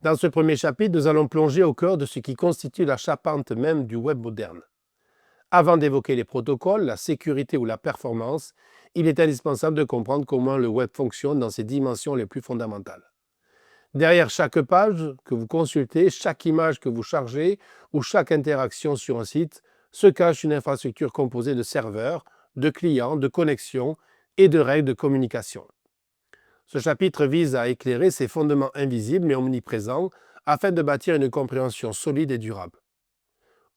Dans ce premier chapitre, nous allons plonger au cœur de ce qui constitue la charpente même du web moderne. Avant d'évoquer les protocoles, la sécurité ou la performance, il est indispensable de comprendre comment le web fonctionne dans ses dimensions les plus fondamentales. Derrière chaque page que vous consultez, chaque image que vous chargez ou chaque interaction sur un site, se cache une infrastructure composée de serveurs, de clients, de connexions et de règles de communication. Ce chapitre vise à éclairer ces fondements invisibles mais omniprésents afin de bâtir une compréhension solide et durable.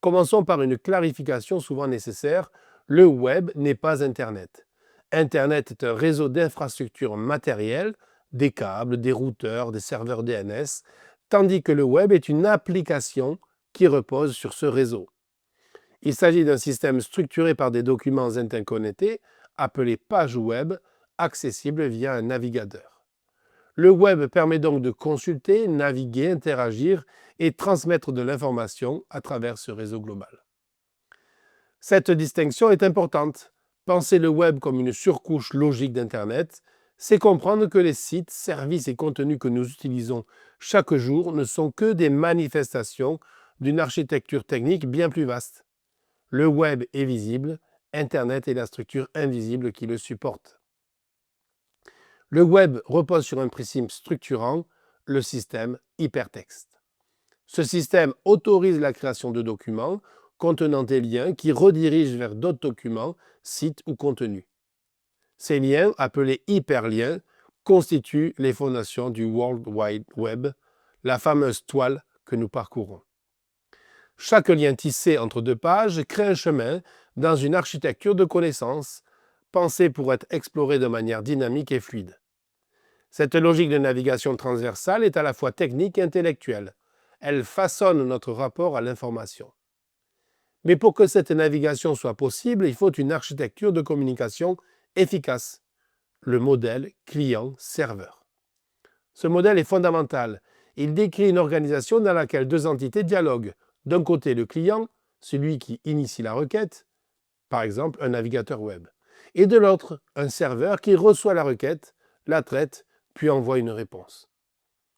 Commençons par une clarification souvent nécessaire. Le web n'est pas Internet. Internet est un réseau d'infrastructures matérielles, des câbles, des routeurs, des serveurs DNS, tandis que le web est une application qui repose sur ce réseau. Il s'agit d'un système structuré par des documents interconnectés, appelés pages web, accessibles via un navigateur. Le web permet donc de consulter, naviguer, interagir et transmettre de l'information à travers ce réseau global. Cette distinction est importante. Penser le web comme une surcouche logique d'Internet, c'est comprendre que les sites, services et contenus que nous utilisons chaque jour ne sont que des manifestations d'une architecture technique bien plus vaste. Le web est visible, Internet est la structure invisible qui le supporte. Le web repose sur un principe structurant, le système hypertexte. Ce système autorise la création de documents contenant des liens qui redirigent vers d'autres documents, sites ou contenus. Ces liens, appelés hyperliens, constituent les fondations du World Wide Web, la fameuse toile que nous parcourons. Chaque lien tissé entre deux pages crée un chemin dans une architecture de connaissances, pensée pour être explorée de manière dynamique et fluide. Cette logique de navigation transversale est à la fois technique et intellectuelle. Elle façonne notre rapport à l'information. Mais pour que cette navigation soit possible, il faut une architecture de communication efficace, le modèle client-serveur. Ce modèle est fondamental. Il décrit une organisation dans laquelle deux entités dialoguent. D'un côté, le client, celui qui initie la requête, par exemple un navigateur web, et de l'autre, un serveur qui reçoit la requête, la traite, puis envoie une réponse.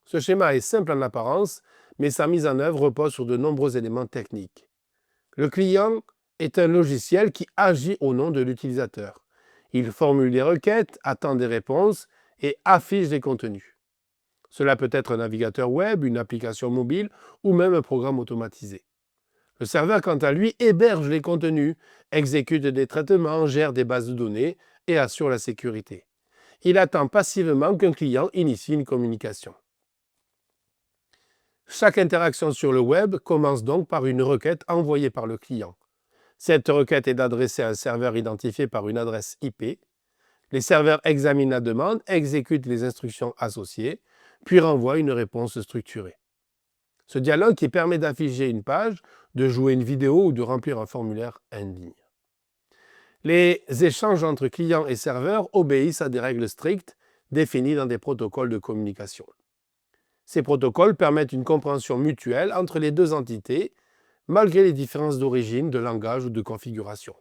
Ce schéma est simple en apparence, mais sa mise en œuvre repose sur de nombreux éléments techniques. Le client est un logiciel qui agit au nom de l'utilisateur. Il formule des requêtes, attend des réponses et affiche des contenus. Cela peut être un navigateur web, une application mobile ou même un programme automatisé. Le serveur, quant à lui, héberge les contenus, exécute des traitements, gère des bases de données et assure la sécurité. Il attend passivement qu'un client initie une communication. Chaque interaction sur le web commence donc par une requête envoyée par le client. Cette requête est adressée à un serveur identifié par une adresse IP. Les serveurs examinent la demande, exécutent les instructions associées, puis renvoient une réponse structurée. Ce dialogue qui permet d'afficher une page, de jouer une vidéo ou de remplir un formulaire en ligne. Les échanges entre clients et serveurs obéissent à des règles strictes définies dans des protocoles de communication. Ces protocoles permettent une compréhension mutuelle entre les deux entités, malgré les différences d'origine, de langage ou de configuration.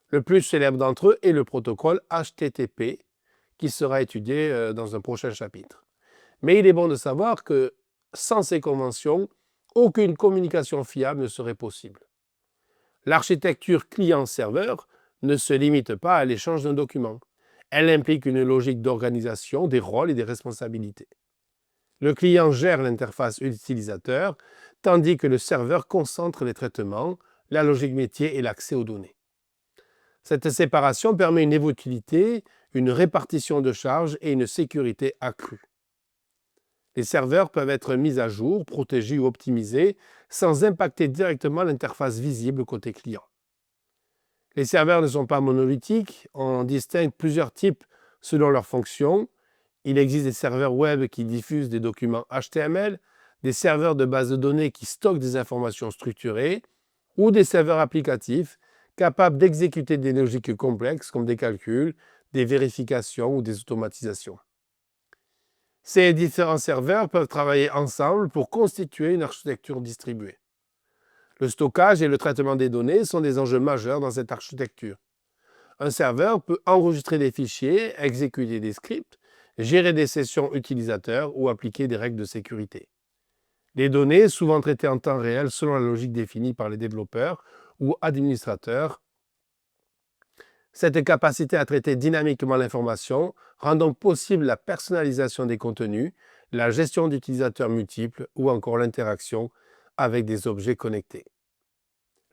Le plus célèbre d'entre eux est le protocole HTTP, qui sera étudié dans un prochain chapitre. Mais il est bon de savoir que sans ces conventions, aucune communication fiable ne serait possible. L'architecture client-serveur ne se limite pas à l'échange d'un document. Elle implique une logique d'organisation des rôles et des responsabilités. Le client gère l'interface utilisateur, tandis que le serveur concentre les traitements, la logique métier et l'accès aux données. Cette séparation permet une évolutivité, une répartition de charges et une sécurité accrue. Les serveurs peuvent être mis à jour, protégés ou optimisés sans impacter directement l'interface visible côté client. Les serveurs ne sont pas monolithiques, on distingue plusieurs types selon leurs fonctions. Il existe des serveurs web qui diffusent des documents HTML, des serveurs de base de données qui stockent des informations structurées ou des serveurs applicatifs capables d'exécuter des logiques complexes comme des calculs, des vérifications ou des automatisations. Ces différents serveurs peuvent travailler ensemble pour constituer une architecture distribuée. Le stockage et le traitement des données sont des enjeux majeurs dans cette architecture. Un serveur peut enregistrer des fichiers, exécuter des scripts, gérer des sessions utilisateurs ou appliquer des règles de sécurité. Les données, souvent traitées en temps réel selon la logique définie par les développeurs ou administrateurs. Cette capacité à traiter dynamiquement l'information rend donc possible la personnalisation des contenus, la gestion d'utilisateurs multiples ou encore l'interaction avec des objets connectés.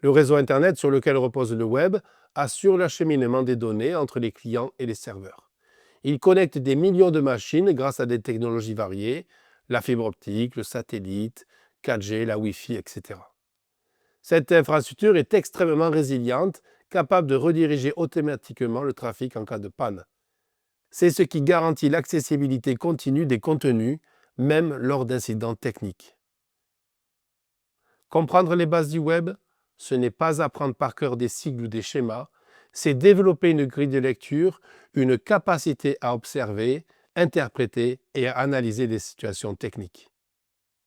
Le réseau Internet sur lequel repose le web assure l'acheminement des données entre les clients et les serveurs. Il connecte des millions de machines grâce à des technologies variées, la fibre optique, le satellite, 4G, la Wi-Fi, etc. Cette infrastructure est extrêmement résiliente, capable de rediriger automatiquement le trafic en cas de panne. C'est ce qui garantit l'accessibilité continue des contenus, même lors d'incidents techniques. Comprendre les bases du web, ce n'est pas apprendre par cœur des sigles ou des schémas, c'est développer une grille de lecture, une capacité à observer, interpréter et à analyser des situations techniques.